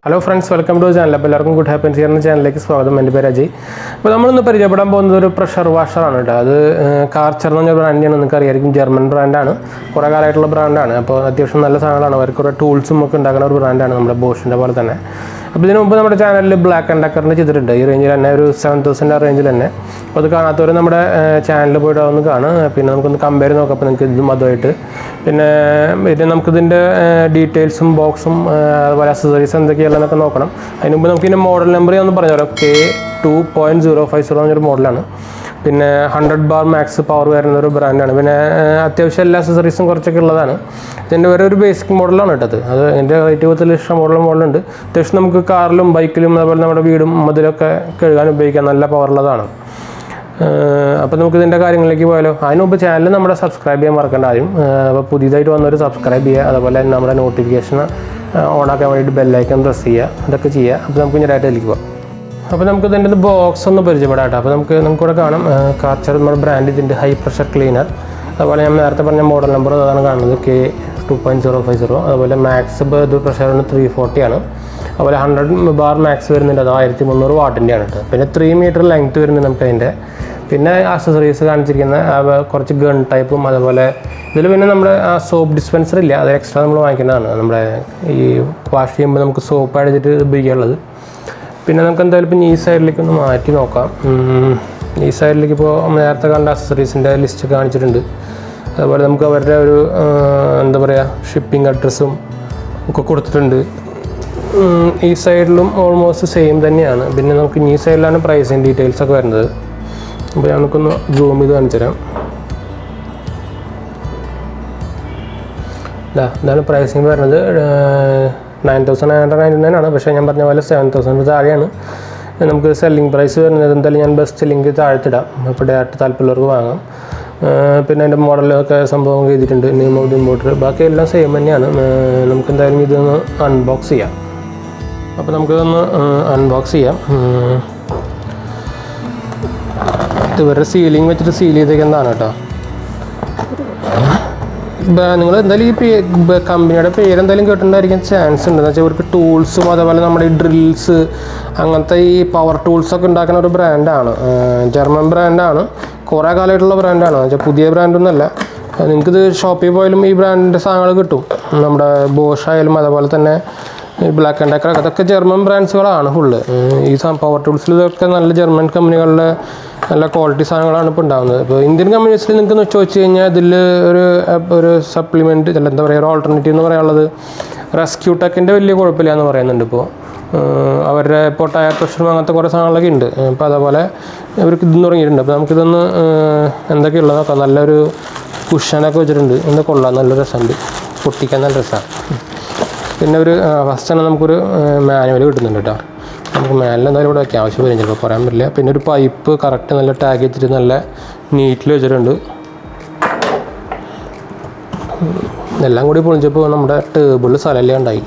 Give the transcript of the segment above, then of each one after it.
Hello friends, welcome to the channel. എല്ലാവർക്കും good happens here എന്ന ചാനലിലേക്ക് സ്വാഗതം. എൻ്റെ പേര് അജയ്. അപ്പോൾ നമ്മളിന്ന് പരിചയപ്പെടാൻ പോകുന്നത് ഒരു പ്രഷർ വാഷറാണ് കേട്ടോ. അത് കാർച്ചർ എന്ന് പറഞ്ഞ ബ്രാൻഡാണ്, നിങ്ങൾക്ക് അറിയായിരിക്കും. ജർമ്മൻ ബ്രാൻഡാണ്, കുറേ കാലമായിട്ടുള്ള ബ്രാൻഡാണ്. അപ്പോൾ അത്യാവശ്യം നല്ല സാധനങ്ങളാണ്. അവർക്ക് കുറേ ടൂൾസും ഒക്കെ ഉണ്ടാക്കുന്ന ഒരു ബ്രാൻഡാണ്, നമ്മുടെ ബോഷിൻ്റെ പോലെ തന്നെ. അപ്പോൾ ഇതിനു മുമ്പ് നമ്മുടെ ചാനലിൽ ബ്ലാക്ക് ആൻഡ് ഡക്കറിന് ചെയ്തിട്ടുണ്ട്, ഈ റേഞ്ചിൽ തന്നെ, ഒരു 7000 ആ റേഞ്ചിൽ തന്നെ. അപ്പോൾ അത് കാണാത്തവർ നമ്മുടെ ചാനലിൽ പോയിട്ട് അതൊന്ന് കാണും. പിന്നെ നമുക്കൊന്ന് കമ്പയർ നോക്കാം. അപ്പോൾ നിങ്ങൾക്ക് ഇതും അതുമായിട്ട് പിന്നെ നമുക്കിതിൻ്റെ ഡീറ്റെയിൽസും ബോക്സും അതുപോലെ അക്സസറീസ് എന്തൊക്കെയാണെന്നൊക്കെ നോക്കണം. അതിന് മുമ്പ് നമുക്ക് ഇതിൻ്റെ മോഡൽ നമ്പർ ഒന്ന് പറഞ്ഞു തരാം. K2.050 എന്നൊരു മോഡലാണ്. പിന്നെ 100 ബാർ മാക്സ് പവർ വരുന്നൊരു ബ്രാൻഡാണ്. പിന്നെ അത്യാവശ്യം എല്ലാ അക്സസറീസും കുറച്ചൊക്കെ ഉള്ളതാണ്. ഇതിൻ്റെ ഒരു ബേസിക് മോഡലാണ് കേട്ടത്. അത് എൻ്റെ റേറ്റ് പത്തിൽ ഇഷ്ടം മോഡലുണ്ട്. അത്യാവശ്യം നമുക്ക് കാറിലും ബൈക്കിലും അതുപോലെ നമ്മുടെ വീടും അതിലൊക്കെ കഴുകാൻ ഉപയോഗിക്കാം. നല്ല പവറുള്ളതാണ്. അപ്പോൾ നമുക്ക് ഇതിൻ്റെ കാര്യങ്ങളിലേക്ക് പോയാലോ. അതിന് മുമ്പ് ചാനൽ നമ്മുടെ സബ്സ്ക്രൈബ് ചെയ്യാൻ മറക്കേണ്ട ആദ്യം. അപ്പോൾ പുതിയതായിട്ട് വന്നൊരു സബ്സ്ക്രൈബ് ചെയ്യുക, അതുപോലെ തന്നെ നമ്മുടെ നോട്ടിഫിക്കേഷൻ ഓണാക്കാൻ വേണ്ടിയിട്ട് ബെല്ലൈക്കൺ പ്രസ് ചെയ്യുക, ഇതൊക്കെ ചെയ്യുക. അപ്പോൾ നമുക്ക് ഇനി ഡയറക്റ്റിലേക്ക് പോകാം. അപ്പോൾ നമുക്ക് ഇതിൻ്റെ ബോക്സ് ഒന്ന് പരിചയപ്പെടാം കേട്ടോ. അപ്പോൾ നമുക്കിവിടെ കാണാം കാർച്ചർ നമ്മുടെ ബ്രാൻഡ്, ഇതിൻ്റെ ഹൈ പ്രഷർ ക്ലീനർ. അതുപോലെ ഞാൻ നേരത്തെ പറഞ്ഞ മോഡൽ നമ്പർ അതാണ് കാണുന്നത്, K2.050. അതുപോലെ മാക്സ് ഇത് പ്രഷറിന് 340 ആണ്. അതുപോലെ 100 ബാർ മാക്സ് വരുന്നുണ്ട്, അത് 1300 വാട്ടിൻ്റെയാണ് കേട്ടോ. പിന്നെ 3 മീറ്റർ ലെങ്ത്ത് വരുന്നുണ്ട് നമുക്ക് അതിൻ്റെ. പിന്നെ ആക്സസറീസ് കാണിച്ചിരിക്കുന്ന കുറച്ച് ഗൺ ടൈപ്പും, അതുപോലെ ഇതിൽ പിന്നെ നമ്മുടെ സോപ്പ് ഡിസ്പെൻസർ ഇല്ല, അത് എക്സ്ട്രാ നമ്മൾ വാങ്ങിക്കുന്നതാണ്. നമ്മുടെ ഈ വാഷ് ചെയ്യുമ്പോൾ നമുക്ക് സോപ്പ് അടിച്ചിട്ട് ഉപയോഗിക്കാനുള്ളത്. പിന്നെ നമുക്ക് എന്തായാലും ഇപ്പം ഈ സൈഡിലേക്ക് ഒന്ന് മാറ്റി നോക്കാം. ഈ സൈഡിലേക്ക് ഇപ്പോൾ നേരത്തെ കണ്ട അക്സസറീസിൻ്റെ ലിസ്റ്റ് കാണിച്ചിട്ടുണ്ട്. അതുപോലെ നമുക്ക് അവരുടെ ഒരു എന്താ പറയുക, ഷിപ്പിംഗ് അഡ്രസ്സും ഒക്കെ കൊടുത്തിട്ടുണ്ട്. ഈ സൈഡിലും ഓൾമോസ്റ്റ് സെയിം തന്നെയാണ്. പിന്നെ നമുക്ക് ഈ സൈഡിലാണ് പ്രൈസിങ് ഡീറ്റെയിൽസ് ഒക്കെ വരുന്നത്. അപ്പോൾ നമുക്കൊന്ന് സൂം ചെയ്ത് കാണിച്ചു തരാം. ഇതാണ് പ്രൈസിങ് വരുന്നത്. 9999 ആണ്. പക്ഷേ ഞാൻ പറഞ്ഞ പോലെ 7000 താഴെയാണ് നമുക്ക് സെല്ലിംഗ് പ്രൈസ് വരുന്നത്. എന്തായാലും ഞാൻ ബെസ്റ്റ് ലിങ്ക് താഴ്ത്തിടാം, അപ്പോൾ ഡയറക്റ്റ് താല്പര്യമുള്ളവർക്ക് വാങ്ങാം. പിന്നെ അതിൻ്റെ മോഡലൊക്കെ സംഭവം ചെയ്തിട്ടുണ്ട്, നെയിം ഓഫ് ദി ഇമ്പോർട്ടർ, ബാക്കി എല്ലാം സെയിം തന്നെയാണ്. നമുക്ക് എന്തായാലും ഇതൊന്ന് അൺബോക്സ് ചെയ്യാം. അപ്പോൾ നമുക്കിതൊന്ന് അൺബോക്സ് ചെയ്യാം. ഇവരുടെ സീലിംഗ് വെച്ചിട്ട് സീൽ ചെയ്തേക്കുന്നതാണ് കേട്ടോ. നിങ്ങൾ എന്തായാലും ഈ കമ്പനിയുടെ പേരെന്തായാലും കേട്ടിട്ടുണ്ടായിരിക്കാൻ ചാൻസ് ഉണ്ട്. എന്ന് വെച്ചാൽ ഇവർക്ക് ടൂൾസും അതുപോലെ നമ്മുടെ ഈ ഡ്രിൽസ് അങ്ങനത്തെ ഈ പവർ ടൂൾസൊക്കെ ഉണ്ടാക്കുന്ന ഒരു ബ്രാൻഡാണ്. ജർമ്മൻ ബ്രാൻഡാണ്, കുറേ കാലമായിട്ടുള്ള ബ്രാൻഡാണ്. എന്ന് വെച്ചാൽ പുതിയ ബ്രാൻഡൊന്നുമല്ല. നിങ്ങൾക്കിത് ഷോപ്പിൽ പോയാലും ഈ ബ്രാൻഡിൻ്റെ സാധനങ്ങൾ കിട്ടും. നമ്മുടെ ബോഷ് ആയാലും അതുപോലെ തന്നെ ഈ ബ്ലാക്ക് ആൻഡ് ഡക്കർ, അതൊക്കെ ജർമ്മൻ ബ്രാൻഡ്സുകളാണ് ഫുള്ള്. ഈ പവർ ടൂൾസിൽ ഇതൊക്കെ നല്ല ജർമ്മൻ കമ്പനികളുടെ നല്ല ക്വാളിറ്റി സാധനങ്ങളാണ് ഇപ്പോൾ ഉണ്ടാകുന്നത്. ഇപ്പോൾ ഇന്ത്യൻ കമ്പനീസിൽ നിങ്ങൾക്ക് ചോദിച്ചു കഴിഞ്ഞാൽ ഇതിൽ ഒരു സപ്ലിമെൻറ്റ് അല്ല, എന്താ പറയുക, ഒരു ഓൾട്ടർനേറ്റീവ് എന്ന് പറയാനുള്ളത് റെസ്ക്യൂ ടെക്കിൻ്റെ വലിയ കുഴപ്പമില്ല എന്ന് പറയുന്നുണ്ട്. ഇപ്പോൾ അവരുടെ ഇപ്പോൾ ടയർ പ്രഷറും അങ്ങനത്തെ കുറേ സാധനങ്ങളൊക്കെ ഉണ്ട്. അപ്പോൾ അതേപോലെ ഇവർക്ക് ഇതെന്ന് തുടങ്ങിയിട്ടുണ്ട്. അപ്പോൾ നമുക്കിതൊന്ന് എന്തൊക്കെയുള്ളത് നോക്കാം. നല്ലൊരു കുഷനൊക്കെ വെച്ചിട്ടുണ്ട്, എന്താ കൊള്ളാം, നല്ല രസമുണ്ട്, പൊട്ടിക്കാൻ നല്ല രസമാണ്. പിന്നെ ഒരു ഫസ്റ്റ് തന്നെ നമുക്കൊരു മാനുവൽ കിട്ടുന്നുണ്ട് കേട്ടോ. നമുക്ക് മാനുവൽ എന്തായാലും ഇവിടെ വയ്ക്കാൻ ആവശ്യം വരും, ചിലപ്പോൾ പറയാൻ പറ്റില്ല. പിന്നെ ഒരു പൈപ്പ് കറക്റ്റ് നല്ല ടാഗ് ചെയ്തിട്ട് നല്ല നീറ്റിൽ വെച്ചിട്ടുണ്ട്. എല്ലാം കൂടി പൊളിച്ചപ്പോൾ നമ്മുടെ ടേബിളിൽ സ്ഥലമെല്ലാം ഉണ്ടായി.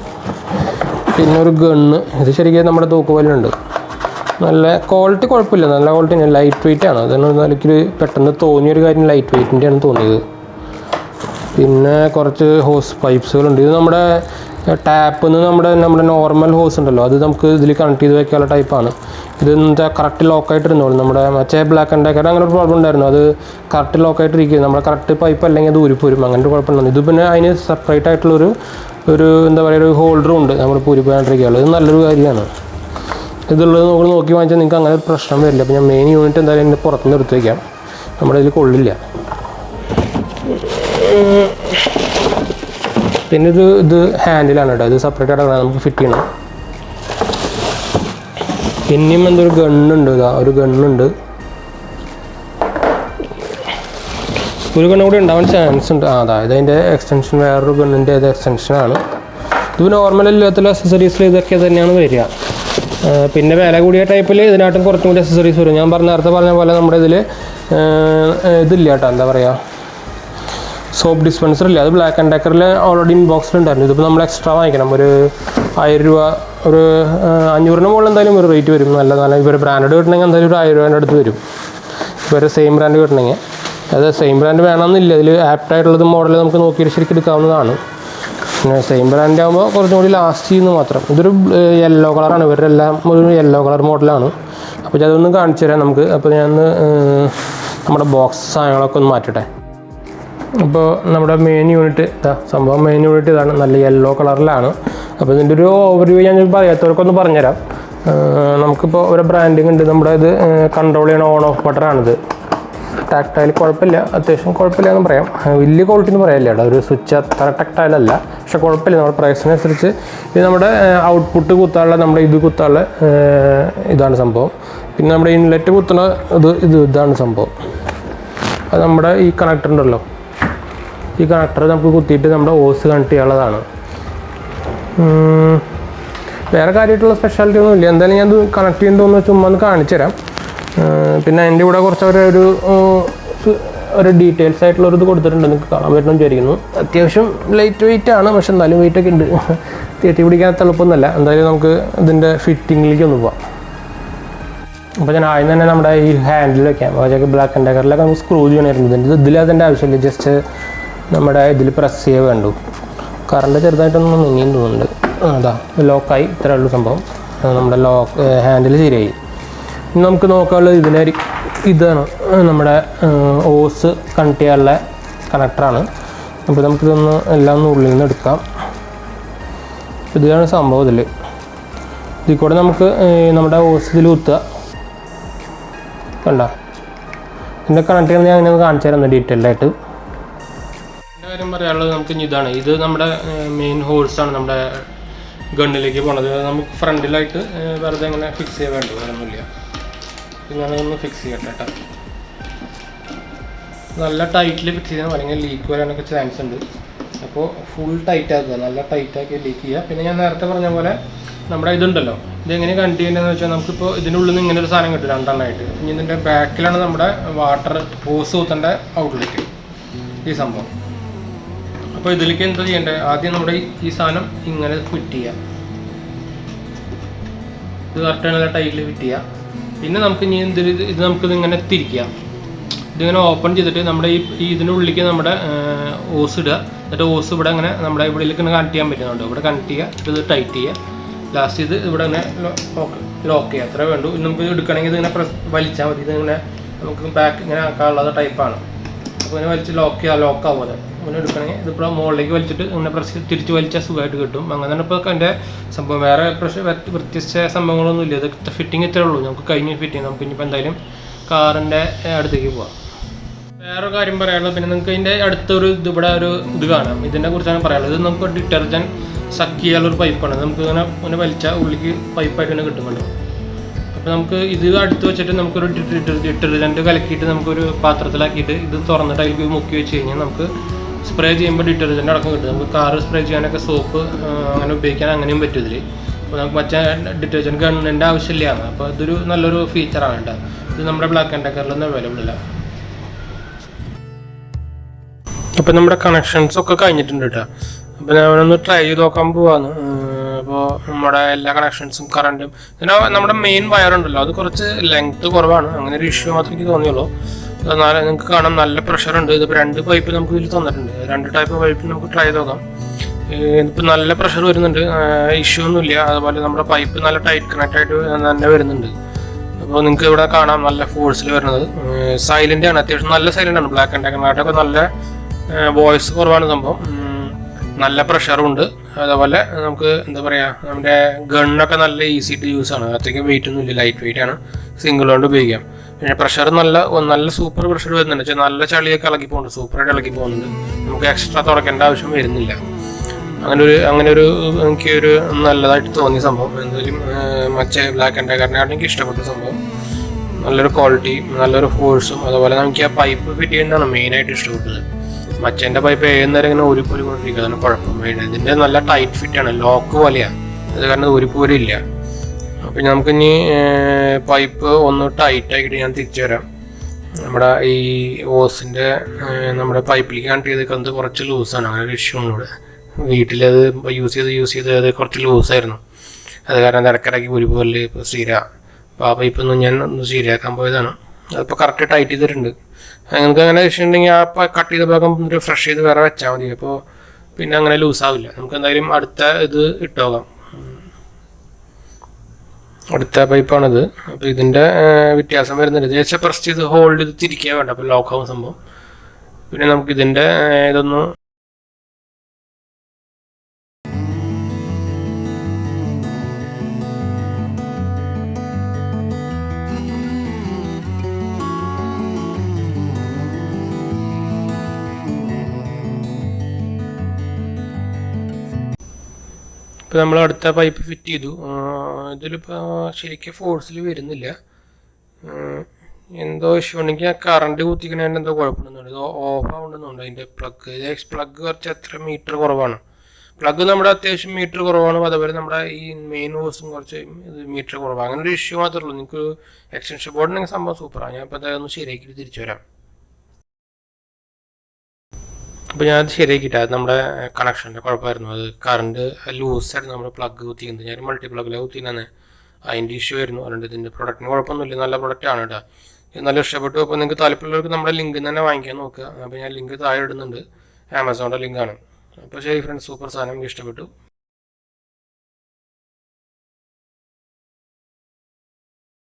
പിന്നെ ഒരു ഗണ്ണ്, ഇത് ശരിക്കും നമ്മുടെ തൂക്കുപോലുണ്ട്. നല്ല ക്വാളിറ്റി കുഴപ്പമില്ല, നല്ല ക്വാളിറ്റി തന്നെ, ലൈറ്റ് വെയിറ്റ് ആണ്. അതാണ് എനിക്ക് പെട്ടെന്ന് തോന്നിയൊരു കാര്യം, ലൈറ്റ് വെയിറ്റിൻ്റെയാണ് തോന്നിയത്. പിന്നെ കുറച്ച് ഹോസ് പൈപ്സുകളുണ്ട്. ഇത് നമ്മുടെ ടാപ്പിൽ നിന്ന് നമ്മുടെ നോർമൽ ഹോസ് ഉണ്ടല്ലോ, അത് നമുക്ക് ഇതിൽ കണക്ട് ചെയ്ത് വെക്കാനുള്ള ടൈപ്പാണ്. ഇത് എന്താ കറക്റ്റ് ലോക്കായിട്ട് ഇരുന്നോളൂ. നമ്മുടെ മറ്റേ ബ്ലാക്ക് ആൻഡ് ഡക്കർ അങ്ങനെ ഒരു പ്രോബ്ലം ഉണ്ടായിരുന്നു, അത് കറക്റ്റ് ലോക്കായിട്ട് ഇരിക്കും. നമ്മുടെ കറക്റ്റ് പൈപ്പ് അല്ലെങ്കിൽ അത് ഊരിപ്പോരും, അങ്ങനെ ഒരു കുഴപ്പമുണ്ടായിരുന്നു. ഇത് പിന്നെ അതിന് സെപ്പറേറ്റ് ആയിട്ടുള്ളൊരു എന്താ പറയുക, ഒരു ഹോൾഡറും ഉണ്ട് നമ്മൾ പൂരിപ്പോയാണ്ടിരിക്കുകയുള്ളൂ. ഇത് നല്ലൊരു കാര്യമാണ്. ഇതുള്ളത് നോക്കി വാങ്ങിച്ചാൽ നിങ്ങൾക്ക് അങ്ങനെ ഒരു പ്രശ്നം വരില്ല. അപ്പോൾ ഞാൻ മെയിൻ യൂണിറ്റ് എന്തായാലും ഇതിൻ്റെ പുറത്തുനിന്ന് എടുത്ത് വയ്ക്കാം, നമ്മുടെ ഇതിൽ കൊള്ളില്ല. പിന്നെ ഇത് ഹാൻഡിലാണ് കേട്ടോ, ഇത് സെപ്പറേറ്റ് ആയിട്ട് നമുക്ക് ഫിറ്റ് ചെയ്യണം. പിന്നെയും എന്തൊരു ഗണ്ണുണ്ട്, ഒരു ഗണ്ണുണ്ട്, ഒരു ഗണ്ണ് കൂടി ഉണ്ടാവാൻ ചാൻസ് ഉണ്ട്. അതായത് അതിൻ്റെ എക്സ്റ്റൻഷൻ, വേറൊരു ഗണ്ണിൻ്റെ ഇത് എക്സ്റ്റൻഷനാണ്. ഇത് നോർമൽ എല്ലാത്തിലും അക്സസറീസിൽ ഇതൊക്കെ തന്നെയാണ് വരിക. പിന്നെ വില കൂടിയ ടൈപ്പിൽ ഇതിനായിട്ടും കുറച്ചും കൂടി അക്സസറീസ് വരും. ഞാൻ നേരത്തെ പറഞ്ഞ പോലെ നമ്മുടെ ഇതിൽ ഇതില്ല കേട്ടോ, എന്താ പറയുക, സോപ്പ് ഡിസ്പെൻസർ ഇല്ല. അത് ബ്ലാക്ക് ആൻഡ് ഡക്കറിൽ ഓൾറെഡി ഇൻബോക്സിലുണ്ടായിരുന്നു. ഇതിപ്പോൾ നമ്മൾ എക്സ്ട്രാ വാങ്ങിക്കണം. ഒരു 1000 രൂപ, ഒരു 500 മുകളിൽ എന്തായാലും ഒരു റേറ്റ് വരും. നല്ല ഇവർ ബ്രാൻഡ് കിട്ടണമെങ്കിൽ എന്തായാലും ഒരു 1000 രൂപേൻ്റെ അടുത്ത് വരും. ഇവരെ സെയിം ബ്രാൻഡ് കിട്ടണമെങ്കിൽ. അത് സെയിം ബ്രാൻഡ് വേണമെന്നില്ല, ഇതിൽ ആപ്റ്റായിട്ടുള്ളത് മോഡൽ നമുക്ക് നോക്കിയിട്ട് ശരിക്കും എടുക്കാവുന്നതാണ്. പിന്നെ സെയിം ബ്രാൻഡ് ആകുമ്പോൾ കുറച്ചും കൂടി ലാസ്റ്റ് ചെയ്യുന്നു മാത്രം. ഇതൊരു യെല്ലോ കളറാണ്, ഇവരുടെ എല്ലാം ഒരു യെല്ലോ കളർ മോഡലാണ്. അപ്പോൾ അതൊന്ന് കാണിച്ചു തരാം നമുക്ക്. അപ്പോൾ ഞാൻ നമ്മുടെ ബോക്സ് സാധനങ്ങളൊക്കെ ഒന്ന് മാറ്റട്ടെ. അപ്പോൾ നമ്മുടെ മെയിൻ യൂണിറ്റ് സംഭവം മെയിൻ യൂണിറ്റ് ഇതാണ്, നല്ല യെല്ലോ കളറിലാണ്. അപ്പോൾ ഇതിൻ്റെ ഒരു ഓവർവ്യൂ ഞാൻ പറയാത്തവർക്കൊന്ന് പറഞ്ഞുതരാം. നമുക്കിപ്പോൾ ഒരു ബ്രാൻഡിങ് ഉണ്ട്. നമ്മുടെ ഇത് കൺട്രോൾ ചെയ്യണ ഓൺ ഓഫ് ബട്ടറാണിത്. ടാക്ടൈൽ കുഴപ്പമില്ല, അത്യാവശ്യം കുഴപ്പമില്ല എന്ന് പറയാം. വലിയ ക്വാളിറ്റി എന്ന് പറയാനില്ല കേട്ടോ, ഒരു സ്വിച്ച് അത്ര ടാക്ടൈൽ അല്ല, പക്ഷെ കുഴപ്പമില്ല. നമ്മുടെ പ്രൈസിനനുസരിച്ച് ഇത് നമ്മുടെ ഔട്ട്പുട്ട് കുത്താനുള്ള നമ്മുടെ ഇത് കുത്താനുള്ള ഇതാണ് സംഭവം. പിന്നെ നമ്മുടെ ഇൻലെറ്റ് കുത്തുന്ന ഇതാണ് സംഭവം. അത് നമ്മുടെ ഈ കണക്ടർ ഉണ്ടല്ലോ, ഈ കണക്ടർ നമുക്ക് കുത്തിയിട്ട് നമ്മുടെ ഓസ് കണക്ട് ചെയ്യാനുള്ളതാണ്. വേറെ കാര്യമായിട്ടുള്ള സ്പെഷ്യാലിറ്റി ഒന്നും ഇല്ല. എന്തായാലും ഞാൻ ഇത് കണക്ട് ചെയ്യുന്നതെന്ന് ചുമ്മാ ഒന്ന് കാണിച്ചു തരാം. പിന്നെ അതിൻ്റെ കൂടെ കുറച്ച് ഒരു ഡീറ്റെയിൽസ് ആയിട്ടുള്ളൊരു ഇത് കൊടുത്തിട്ടുണ്ട്, നിങ്ങൾക്ക് കാണാൻ പറ്റണം വിചാരിക്കുന്നു. അത്യാവശ്യം ലൈറ്റ് വെയിറ്റ് ആണ്, പക്ഷെ എന്നാലും വെയിറ്റ് ഒക്കെ ഉണ്ട്. തേറ്റി പിടിക്കാൻ എളുപ്പമൊന്നുമല്ല. എന്തായാലും നമുക്ക് ഇതിൻ്റെ ഫിറ്റിങ്ങിലേക്ക് ഒന്ന് പോവാം. അപ്പോൾ ഞാൻ ആദ്യം തന്നെ നമ്മുടെ ഈ ഹാൻഡിൽ വെക്കാം. അതൊക്കെ ബ്ലാക്ക് ആൻഡ് ഡെക്കറിലൊക്കെ നമുക്ക് സ്ക്രൂ ചെയ്യണമായിരുന്നു. ഇതിൽ അതിൻ്റെ ആവശ്യമില്ല, ജസ്റ്റ് നമ്മുടെ ഇതിൽ പ്രസ് ചെയ്യുക വേണ്ടു. കറണ്ട് ചെറുതായിട്ടൊന്നും നീങ്ങിയും തോന്നുന്നുണ്ട്. അതാ ലോക്കായി, ഇത്രയേ ഉള്ളൂ സംഭവം. നമ്മുടെ ഹാൻഡിൽ ശരിയായി. ഇനി നമുക്ക് നോക്കാനുള്ളത് ഇതാണ് നമ്മുടെ ഓസ് കണക്ട് ചെയ്യാനുള്ള കണക്ടറാണ്. അപ്പോൾ നമുക്കിതൊന്ന് എല്ലാം ഒന്ന് ഉള്ളിൽ നിന്ന് എടുക്കാം. ഇതാണ് സംഭവം. ഇതിൽ കൂടെ നമുക്ക് നമ്മുടെ ഓസ് ഇതിൽ കുത്തുക. കണ്ടോ, ഇതിൻ്റെ കണക്ട് ചെയ്യുന്നത് ഞാൻ അങ്ങനെ ഒന്ന് കാണിച്ചു തരാം ഡീറ്റെയിൽഡായിട്ട്. എൻ്റെ കാര്യം പറയാനുള്ളത് നമുക്ക് ഇതാണ്. ഇത് നമ്മുടെ മെയിൻ ഹോൾസാണ് നമ്മുടെ ഗണ്ണിലേക്ക് പോണത്. നമുക്ക് ഫ്രണ്ടിലായിട്ട് വെറുതെ ഇങ്ങനെ ഫിക്സ് ചെയ്യാൻ വേണ്ട, വേറൊന്നുമില്ല. ഞാനതൊന്ന് ഫിക്സ് ചെയ്യട്ടെ കേട്ടോ. നല്ല ടൈറ്റിൽ ഫിക്സ് ചെയ്യണം, അല്ലെങ്കിൽ ലീക്ക് വരാനൊക്കെ ചാൻസ് ഉണ്ട്. അപ്പോൾ ഫുൾ ടൈറ്റ് ആക്കുക, നല്ല ടൈറ്റാക്കി ലീക്ക് ചെയ്യുക. പിന്നെ ഞാൻ നേരത്തെ പറഞ്ഞ പോലെ നമ്മുടെ ഇതുണ്ടല്ലോ, ഇതെങ്ങനെ കണക്ട് ചെയ്യേണ്ടതെന്ന് വെച്ചാൽ നമുക്കിപ്പോൾ ഇതിനുള്ളിൽ നിന്ന് ഇങ്ങനെ ഒരു സാധനം കിട്ടും രണ്ടെണ്ണമായിട്ട്. ഇനി ഇതിൻ്റെ ബാക്കിലാണ് നമ്മുടെ വാട്ടർ ഹോസ് കുത്തേണ്ട ഔട്ട്ലെറ്റ്, ഈ സംഭവം. അപ്പോൾ ഇതിലേക്ക് എന്താ ചെയ്യേണ്ടത്, ആദ്യം നമ്മുടെ ഈ സാധനം ഇങ്ങനെ ഫിറ്റ് ചെയ്യുക. ഇത് കറക്റ്റ് നല്ല ടൈറ്റിൽ ഫിറ്റ് ചെയ്യുക. പിന്നെ നമുക്ക് ഇനി ഇത് നമുക്കിത് ഇങ്ങനെ തിരിക്കാം. ഇതിങ്ങനെ ഓപ്പൺ ചെയ്തിട്ട് നമ്മുടെ ഈ ഇതിനുള്ളിലേക്ക് നമ്മുടെ ഓസ് ഇടുക. എന്നിട്ട് ഓസ് ഇവിടെ ഇങ്ങനെ നമ്മുടെ ഇവിടേക്ക് ഇങ്ങനെ കണക്ട് ചെയ്യാൻ പറ്റുന്നുണ്ട്. ഇവിടെ കണക്ട് ചെയ്യുക, ഇത് ടൈറ്റ് ചെയ്യുക. ലാസ്റ്റ് ഇത് ഇവിടെ ഇങ്ങനെ ലോക്ക് ചെയ്യുക. അത്രേ വേണ്ടൂ. നമുക്ക് എടുക്കണമെങ്കിൽ ഇതിങ്ങനെ വലിച്ചാൽ മതി. ഇതിങ്ങനെ നമുക്ക് ബാക്ക് ഇങ്ങനെ ആക്കാനുള്ളത് ടൈപ്പാണ്. അപ്പോൾ ഇങ്ങനെ വലിച്ച് ലോക്കാവും. അത് അങ്ങനെ എടുക്കണമെങ്കിൽ ഇതിപ്പോൾ മുകളിലേക്ക് വലിച്ചിട്ട് ഇങ്ങനെ തിരിച്ച് വലിച്ചാൽ സുഖമായിട്ട് കിട്ടും. അങ്ങനെ ഇപ്പോൾ എൻ്റെ സംഭവം. വേറെ വ്യത്യസ്ത സംഭവങ്ങളൊന്നും ഇല്ല. ഇത് ഫിറ്റിംഗ് ഇത്രേ ഉള്ളൂ. നമുക്ക് കഴിഞ്ഞ് ഫിറ്റ് ചെയ്യാം. നമുക്ക് ഇനിയിപ്പോൾ എന്തായാലും കാറിൻ്റെ അടുത്തേക്ക് പോവാം. വേറെ കാര്യം പറയാനുള്ളത്, പിന്നെ നിങ്ങൾക്ക് ഇതിൻ്റെ അടുത്തൊരു ഇവിടെ ഒരു ഇത് കാണാം. ഇതിനെ കുറിച്ചാണ് പറയാനുള്ളത്. ഇത് നമുക്ക് ഡിറ്റർജൻറ്റ് സക്ക് ചെയ്യാനുള്ളൊരു പൈപ്പാണ്. നമുക്ക് ഇങ്ങനെ വലിച്ചാൽ ഉള്ളിലേക്ക് പൈപ്പായിട്ട് തന്നെ കിട്ടുന്നുണ്ട്. അപ്പോൾ നമുക്ക് ഇത് അടുത്ത് വെച്ചിട്ട് നമുക്കൊരു ഡിറ്റർജൻറ്റ് കലക്കിയിട്ട് നമുക്കൊരു പാത്രത്തിലാക്കിയിട്ട് ഇത് തുറന്നിട്ട് അതിലേക്ക് മുക്കി വെച്ച് കഴിഞ്ഞാൽ നമുക്ക് സ്പ്രേ ചെയ്യുമ്പോൾ ഡിറ്റർജൻറ്റ് അടക്കം കിട്ടും. നമുക്ക് കാറ് സ്പ്രേ ചെയ്യാനൊക്കെ സോപ്പ് അങ്ങനെ ഉപയോഗിക്കാൻ അങ്ങനെയും പറ്റും ഇതിൽ. അപ്പോൾ നമുക്ക് മറ്റേ ഡിറ്റർജൻറ്റ് ഗണ്ണിൻ്റെ ആവശ്യമില്ല. അപ്പോൾ ഇതൊരു നല്ലൊരു ഫീച്ചറാണ് കേട്ടോ. ഇത് നമ്മുടെ ബ്ലാക്ക് ആൻഡ് ഡെക്കറിലൊന്നും അവൈലബിൾ അല്ല. അപ്പോൾ നമ്മുടെ കണക്ഷൻസൊക്കെ കഴിഞ്ഞിട്ടുണ്ട് കേട്ടോ. അപ്പോൾ ഞാനൊന്ന് ട്രൈ ചെയ്ത് നോക്കാൻ പോവാന്ന്. അപ്പോൾ നമ്മുടെ എല്ലാ കണക്ഷൻസും കറണ്ടും പിന്നെ നമ്മുടെ മെയിൻ വയറുണ്ടല്ലോ, അത് കുറച്ച് ലെങ്ത്ത് കുറവാണ്. അങ്ങനെ ഒരു ഇഷ്യൂ മാത്രമേ എനിക്ക് തോന്നിയുള്ളൂ. എന്നാലും നിങ്ങൾക്ക് കാണാം നല്ല പ്രഷറുണ്ട്. ഇതിപ്പോൾ 2 പൈപ്പ് നമുക്ക് ഇതിൽ തന്നിട്ടുണ്ട്. 2 ടൈപ്പ് പൈപ്പ് നമുക്ക് ട്രൈ ചെയ്ത് നോക്കാം. ഇതിപ്പോൾ നല്ല പ്രഷർ വരുന്നുണ്ട്, ഇഷ്യൂ ഒന്നുമില്ല. അതുപോലെ നമ്മുടെ പൈപ്പ് നല്ല ടൈറ്റ് കണക്ട് ആയിട്ട് തന്നെ വരുന്നുണ്ട്. അപ്പോൾ നിങ്ങൾക്ക് ഇവിടെ കാണാം നല്ല ഫോഴ്സിൽ വരുന്നത്. സൈലൻ്റ് ആണ്, അത്യാവശ്യം നല്ല സൈലൻ്റ് ആണ്. ബ്ലാക്ക് ആൻഡ് ഡെക്കറിനായിട്ടൊക്കെ നല്ല വോയിസ് കുറവാണ് സംഭവം. നല്ല പ്രഷറുണ്ട്. അതേപോലെ നമുക്ക് എന്താ പറയുക, നമ്മുടെ ഗണ്ണൊക്കെ നല്ല ഈസി ടു യൂസ് ആണ്. അത്രയ്ക്ക് വെയിറ്റ് ഒന്നും ഇല്ല, ലൈറ്റ് വെയിറ്റ് ആണ്. സിംഗിൾ കൊണ്ട് ഉപയോഗിക്കാം. പിന്നെ പ്രഷർ നല്ല സൂപ്പർ പ്രഷർ വരുന്നുണ്ട്. വെച്ചാൽ നല്ല ചളിയൊക്കെ ഇളക്കി പോകുന്നുണ്ട്, സൂപ്പറായിട്ട് ഇളക്കി പോകുന്നുണ്ട്. നമുക്ക് എക്സ്ട്രാ തുറക്കേണ്ട ആവശ്യം വരുന്നില്ല. അങ്ങനെ ഒരു എനിക്കൊരു നല്ലതായിട്ട് തോന്നിയ സംഭവം. എന്തായാലും മറ്റേ ബ്ലാക്ക് ആൻഡ് ഡെക്കറിനെക്കാട്ടും എനിക്ക് ഇഷ്ടപ്പെട്ട സംഭവം. നല്ലൊരു ക്വാളിറ്റി, നല്ലൊരു ഫോഴ്സും. അതുപോലെ നമുക്ക് ആ പൈപ്പ് ഫിറ്റ് ചെയ്യുന്നതാണ് മെയിനായിട്ട് ഇഷ്ടപ്പെട്ടത്. മച്ചേൻ്റെ പൈപ്പ് ഏഴുന്നേരം ഇങ്ങനെ ഊരിപ്പോരിക്കൊണ്ടിരിക്കുക, അതാണ് കുഴപ്പം. ഇതിൻ്റെ നല്ല ടൈറ്റ് ഫിറ്റാണ്, ലോക്ക് പോലെയാണ്. അത് കാരണം ഊരിപ്പോരില്ല. അപ്പം നമുക്കിനി പൈപ്പ് ഒന്ന് ടൈറ്റ് ആക്കിയിട്ട് ഞാൻ തിരിച്ചു വരാം. നമ്മുടെ ഈ ഓസിൻ്റെ നമ്മുടെ പൈപ്പിലേക്ക് കണക്ട് ചെയ്ത് കുറച്ച് ലൂസാണ്. അങ്ങനെ ഒരു ഇഷ്യൂ ഉണ്ട് ഇവിടെ. വീട്ടിലത് യൂസ് ചെയ്ത് അത് കുറച്ച് ലൂസായിരുന്നു. അത് കാരണം ഇടക്കിടയ്ക്ക് ഊരിപ്പോലെ ഇപ്പോൾ ശരിയാ. അപ്പോൾ ആ പൈപ്പൊന്നും ഞാൻ ഒന്ന് ശരിയാക്കാൻ പോയതാണ്. അതിപ്പോൾ കറക്റ്റ് ടൈറ്റ് ചെയ്തിട്ടുണ്ട്. നിങ്ങൾക്ക് അങ്ങനെ ഇഷ്യൂ ഉണ്ടെങ്കിൽ ആ കട്ട് ചെയ്ത ഭാഗം ഒരു ഫ്രഷ് ചെയ്ത് വേറെ വെച്ചാൽ മതി. അപ്പോൾ പിന്നെ അങ്ങനെ ലൂസാവില്ല. നമുക്ക് എന്തായാലും അടുത്ത ഇത് ഇട്ടോക്കാം. അടുത്ത പൈപ്പാണിത്. അപ്പോൾ ഇതിൻ്റെ വ്യത്യാസം വരുന്നുണ്ട്. ഏകദേശം പ്രസ് ചെയ്ത് ഹോൾഡ് ചെയ്ത് തിരിക്കാൻ വേണ്ട, അപ്പോൾ ലോക്കാവും സംഭവം. പിന്നെ നമുക്കിതിൻ്റെ ഇതൊന്ന് ഇപ്പോൾ നമ്മൾ അടുത്ത പൈപ്പ് ഫിറ്റ് ചെയ്തു. ഇതിലിപ്പോൾ ശരിക്കും ഫോഴ്സിൽ വരുന്നില്ല, എന്തോ ഇഷ്യൂ ഉണ്ടെങ്കിൽ കറണ്ട് കുത്തിക്കണതിൻ്റെ എന്തോ കുഴപ്പമുണ്ടെന്നുണ്ട്. ഇത് ഓഫ് ആവുന്നുണ്ട് അതിൻ്റെ പ്ലഗ്. ഇത് പ്ലഗ് കുറച്ച് എത്ര മീറ്റർ കുറവാണ്. പ്ലഗ് നമ്മുടെ അത്യാവശ്യം മീറ്റർ കുറവാണ്, അതേപോലെ നമ്മുടെ ഈ മെയിൻ ഹോസും കുറച്ച് ഇത് മീറ്റർ കുറവാണ്. അങ്ങനെ ഒരു ഇഷ്യൂ മാത്രമേ ഉള്ളൂ. നിങ്ങൾക്ക് എക്സ്റ്റൻഷൻ ബോർഡ് ഉണ്ടെങ്കിൽ സംഭവം സൂപ്പറാണ്. ഞാൻ ഇപ്പോൾ അതൊന്ന് ശരിയാക്കിയിട്ട് തിരിച്ചു വരാം. അപ്പോൾ ഞാനത് ശരിയാക്കിയിട്ട് അത് നമ്മുടെ കണക്ഷൻ്റെ കുഴപ്പമായിരുന്നു. അത് കറണ്ട് ലൂസായിരുന്നു നമ്മുടെ പ്ലഗ് കുത്തിക്കുന്നത്. ഞാൻ മൾട്ടി പ്ലഗിലാണ് കുത്തിക്കുന്നത്, അതിൻ്റെ ഇഷ്യൂ ആയിരുന്നു. അതുകൊണ്ട് ഇതിൻ്റെ പ്രൊഡക്റ്റിന് കുഴപ്പമൊന്നുമില്ല, നല്ല പ്രൊഡക്റ്റാണ് കേട്ടോ. ഇത് നല്ല ഇഷ്ടപ്പെട്ടു. അപ്പോൾ നിങ്ങൾക്ക് താല്പര്യമുള്ളവർക്ക് നമ്മുടെ ലിങ്ക് തന്നെ വാങ്ങിക്കാൻ നോക്കുക. അപ്പോൾ ഞാൻ ലിങ്ക് താഴെ ഇടുന്നുണ്ട്, ആമസോണിൻ്റെ ലിങ്കാണ്. അപ്പോൾ ശരി ഫ്രണ്ട്സ്, സൂപ്പർ സാധനം, എനിക്ക് ഇഷ്ടപ്പെട്ടു.